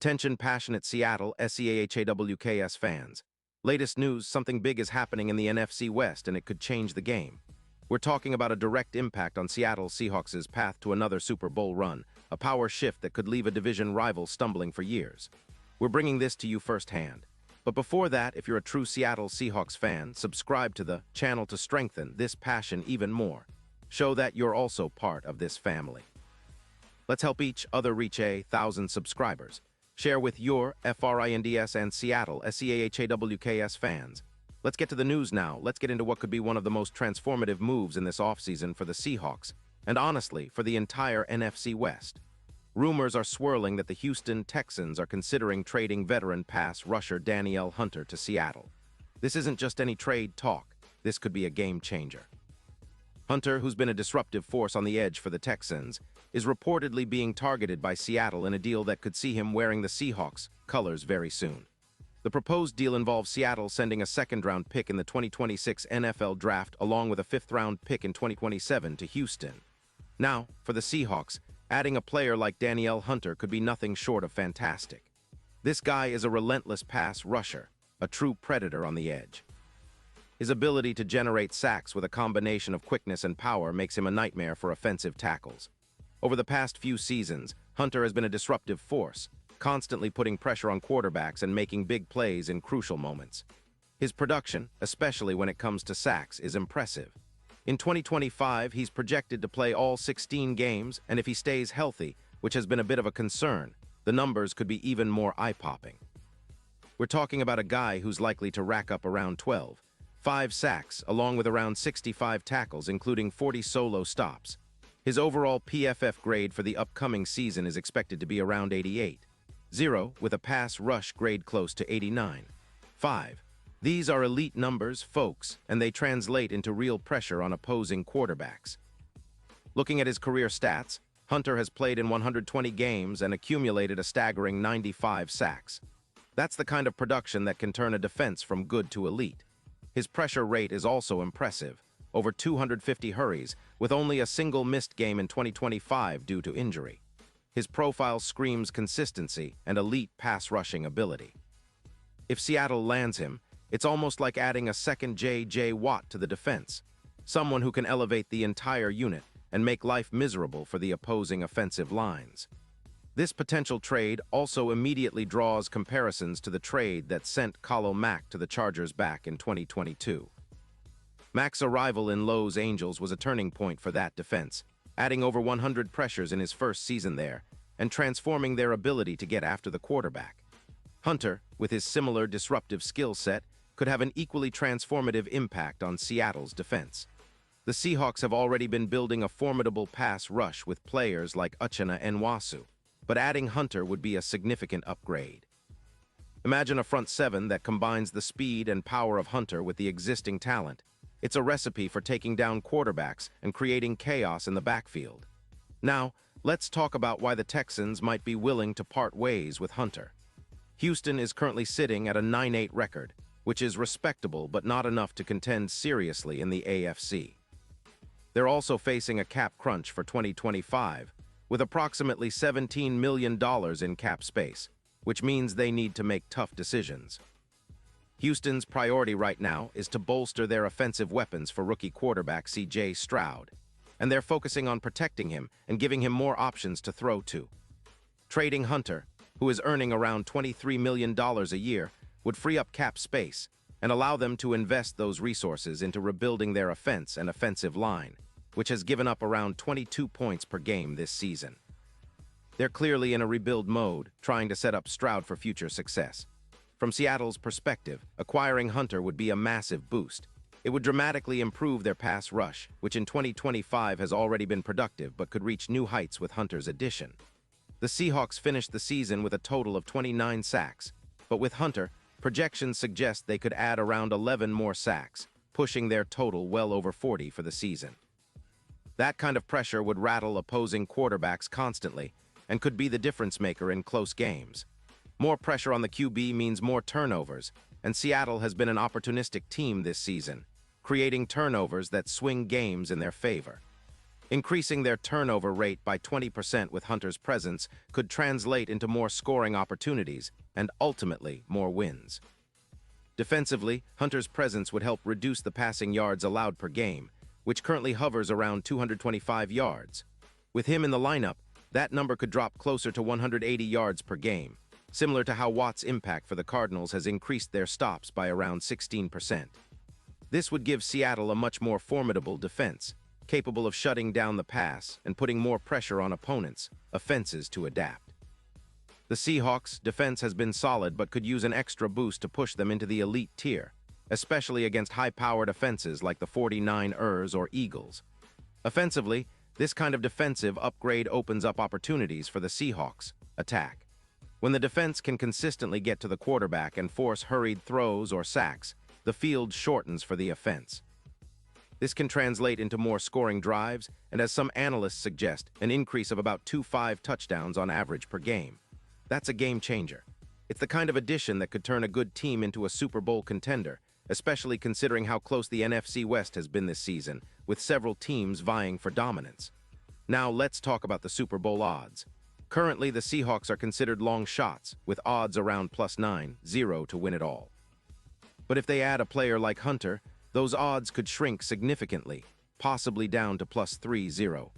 Attention passionate Seattle Seahawks fans. Latest news, something big is happening in the NFC West and it could change the game. We're talking about a direct impact on Seattle Seahawks' path to another Super Bowl run, a power shift that could leave a division rival stumbling for years. We're bringing this to you firsthand. But before that, if you're a true Seattle Seahawks fan, subscribe to the channel to strengthen this passion even more. Show that you're also part of this family. Let's help each other reach 1,000 subscribers. Share with your FRINDS and Seattle SEAHAWKS fans. Let's get to the news now. Let's get into what could be one of the most transformative moves in this offseason for the Seahawks, and honestly, for the entire NFC West. Rumors are swirling that the Houston Texans are considering trading veteran pass rusher Danielle Hunter to Seattle. This isn't just any trade talk. This could be a game changer. Hunter, who's been a disruptive force on the edge for the Texans, is reportedly being targeted by Seattle in a deal that could see him wearing the Seahawks colors very soon. The proposed deal involves Seattle sending a second-round pick in the 2026 NFL Draft along with a fifth-round pick in 2027 to Houston. Now, for the Seahawks, adding a player like Danielle Hunter could be nothing short of fantastic. This guy is a relentless pass rusher, a true predator on the edge. His ability to generate sacks with a combination of quickness and power makes him a nightmare for offensive tackles. Over the past few seasons, Hunter has been a disruptive force, constantly putting pressure on quarterbacks and making big plays in crucial moments. His production, especially when it comes to sacks, is impressive. In 2025, he's projected to play all 16 games, and if he stays healthy, which has been a bit of a concern, the numbers could be even more eye-popping. We're talking about a guy who's likely to rack up around 5 sacks, along with around 65 tackles, including 40 solo stops. His overall PFF grade for the upcoming season is expected to be around 88.0, with a pass rush grade close to 89.5. These are elite numbers, folks, and they translate into real pressure on opposing quarterbacks. Looking at his career stats, Hunter has played in 120 games and accumulated a staggering 95 sacks. That's the kind of production that can turn a defense from good to elite. His pressure rate is also impressive, over 250 hurries, with only a single missed game in 2025 due to injury. His profile screams consistency and elite pass-rushing ability. If Seattle lands him, it's almost like adding a second J.J. Watt to the defense, someone who can elevate the entire unit and make life miserable for the opposing offensive lines. This potential trade also immediately draws comparisons to the trade that sent Khalil Mack to the Chargers back in 2022. Mack's arrival in Los Angeles was a turning point for that defense, adding over 100 pressures in his first season there and transforming their ability to get after the quarterback. Hunter, with his similar disruptive skill set, could have an equally transformative impact on Seattle's defense. The Seahawks have already been building a formidable pass rush with players like Uchenna Nwasu, but adding Hunter would be a significant upgrade. Imagine a front seven that combines the speed and power of Hunter with the existing talent. It's a recipe for taking down quarterbacks and creating chaos in the backfield. Now, let's talk about why the Texans might be willing to part ways with Hunter. Houston is currently sitting at a 9-8 record, which is respectable but not enough to contend seriously in the AFC. They're also facing a cap crunch for 2025, with approximately $17 million in cap space, which means they need to make tough decisions. Houston's priority right now is to bolster their offensive weapons for rookie quarterback C.J. Stroud, and they're focusing on protecting him and giving him more options to throw to. Trading Hunter, who is earning around $23 million a year, would free up cap space and allow them to invest those resources into rebuilding their offense and offensive line, which has given up around 22 points per game this season. They're clearly in a rebuild mode, trying to set up Stroud for future success. From Seattle's perspective, acquiring Hunter would be a massive boost. It would dramatically improve their pass rush, which in 2025 has already been productive but could reach new heights with Hunter's addition. The Seahawks finished the season with a total of 29 sacks, but with Hunter, projections suggest they could add around 11 more sacks, pushing their total well over 40 for the season. That kind of pressure would rattle opposing quarterbacks constantly and could be the difference maker in close games. More pressure on the QB means more turnovers, and Seattle has been an opportunistic team this season, creating turnovers that swing games in their favor. Increasing their turnover rate by 20% with Hunter's presence could translate into more scoring opportunities and ultimately more wins. Defensively, Hunter's presence would help reduce the passing yards allowed per game, which currently hovers around 225 yards. With him in the lineup, that number could drop closer to 180 yards per game, similar to how Watt's impact for the Cardinals has increased their stops by around 16%. This would give Seattle a much more formidable defense, capable of shutting down the pass and putting more pressure on opponents' offenses to adapt. The Seahawks' defense has been solid but could use an extra boost to push them into the elite tier, especially against high-powered offenses like the 49ers or Eagles. Offensively, this kind of defensive upgrade opens up opportunities for the Seahawks' attack. When the defense can consistently get to the quarterback and force hurried throws or sacks, the field shortens for the offense. This can translate into more scoring drives and, as some analysts suggest, an increase of about 2-5 touchdowns on average per game. That's a game changer. It's the kind of addition that could turn a good team into a Super Bowl contender, especially considering how close the NFC West has been this season, with several teams vying for dominance. Now let's talk about the Super Bowl odds. Currently, the Seahawks are considered long shots, with odds around +9-0 to win it all. But if they add a player like Hunter, those odds could shrink significantly, possibly down to +3-0.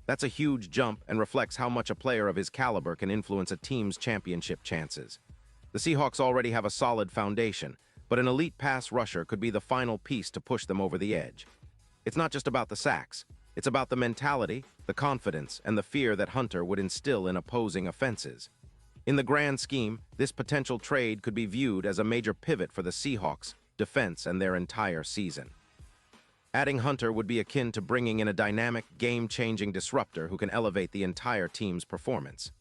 That's a huge jump and reflects how much a player of his caliber can influence a team's championship chances. The Seahawks already have a solid foundation, but an elite pass rusher could be the final piece to push them over the edge. It's not just about the sacks. It's about the mentality, the confidence, and the fear that Hunter would instill in opposing offenses. In the grand scheme, this potential trade could be viewed as a major pivot for the Seahawks' defense and their entire season. Adding Hunter would be akin to bringing in a dynamic, game-changing disruptor who can elevate the entire team's performance.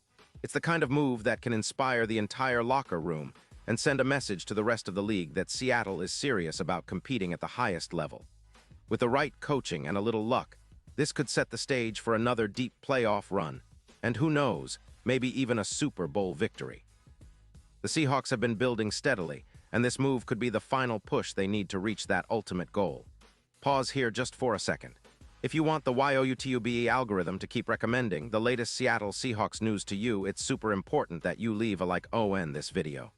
It's the kind of move that can inspire the entire locker room and send a message to the rest of the league that Seattle is serious about competing at the highest level. With the right coaching and a little luck, this could set the stage for another deep playoff run, and who knows, maybe even a Super Bowl victory. The Seahawks have been building steadily, and this move could be the final push they need to reach that ultimate goal. Pause here just for a second. If you want the YOUTUBE algorithm to keep recommending the latest Seattle Seahawks news to you, it's super important that you leave a like on this video.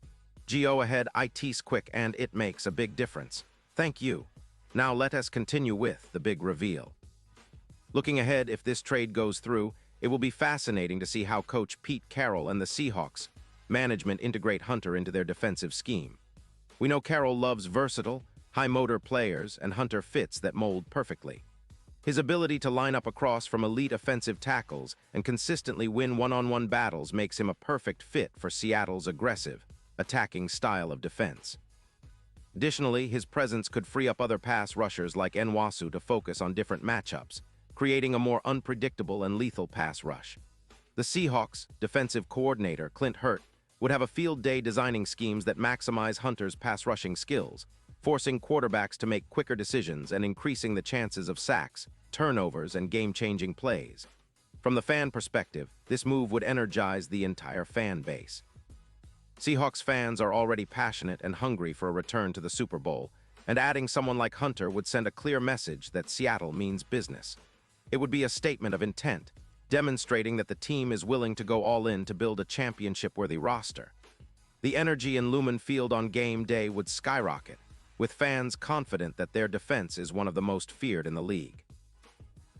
Go ahead, it's quick and it makes a big difference. Thank you. Now let us continue with the big reveal. Looking ahead, if this trade goes through, it will be fascinating to see how Coach Pete Carroll and the Seahawks management integrate Hunter into their defensive scheme. We know Carroll loves versatile, high-motor players, and Hunter fits that mold perfectly. His ability to line up across from elite offensive tackles and consistently win one-on-one battles makes him a perfect fit for Seattle's aggressive, attacking style of defense. Additionally, his presence could free up other pass rushers like Nwasu to focus on different matchups, creating a more unpredictable and lethal pass rush. The Seahawks' defensive coordinator, Clint Hurt, would have a field day designing schemes that maximize Hunter's pass rushing skills, forcing quarterbacks to make quicker decisions and increasing the chances of sacks, turnovers, and game-changing plays. From the fan perspective, this move would energize the entire fan base. Seahawks fans are already passionate and hungry for a return to the Super Bowl, and adding someone like Hunter would send a clear message that Seattle means business. It would be a statement of intent, demonstrating that the team is willing to go all in to build a championship-worthy roster. The energy in Lumen Field on game day would skyrocket, with fans confident that their defense is one of the most feared in the league.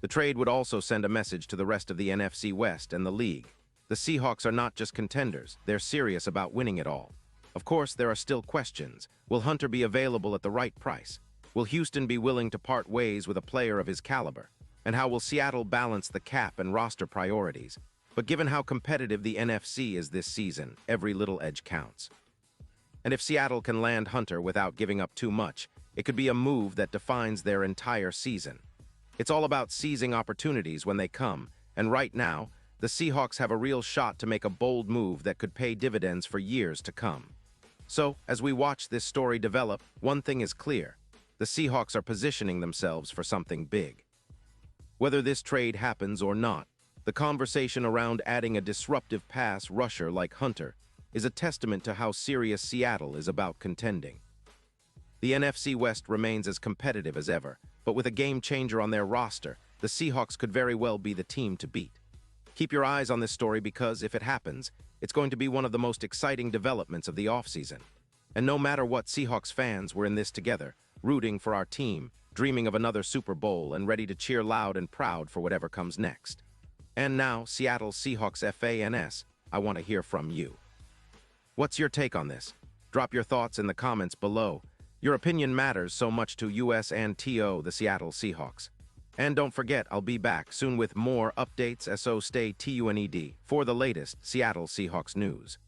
The trade would also send a message to the rest of the NFC West and the league. The Seahawks are not just contenders, they're serious about winning it all. Of course, there are still questions. Will Hunter be available at the right price? Will Houston be willing to part ways with a player of his caliber? And how will Seattle balance the cap and roster priorities? But given how competitive the NFC is this season, every little edge counts. And if Seattle can land Hunter without giving up too much, it could be a move that defines their entire season. It's all about seizing opportunities when they come, and right now, the Seahawks have a real shot to make a bold move that could pay dividends for years to come. So, as we watch this story develop, one thing is clear. The Seahawks are positioning themselves for something big. Whether this trade happens or not, the conversation around adding a disruptive pass rusher like Hunter is a testament to how serious Seattle is about contending. The NFC West remains as competitive as ever, but with a game-changer on their roster, the Seahawks could very well be the team to beat. Keep your eyes on this story because, if it happens, it's going to be one of the most exciting developments of the offseason. And no matter what, Seahawks fans were in this together, rooting for our team, dreaming of another Super Bowl, and ready to cheer loud and proud for whatever comes next. And now, Seattle Seahawks fans, I want to hear from you. What's your take on this? Drop your thoughts in the comments below. Your opinion matters so much to us and the Seattle Seahawks. And don't forget, I'll be back soon with more updates, so stay tuned for the latest Seattle Seahawks news.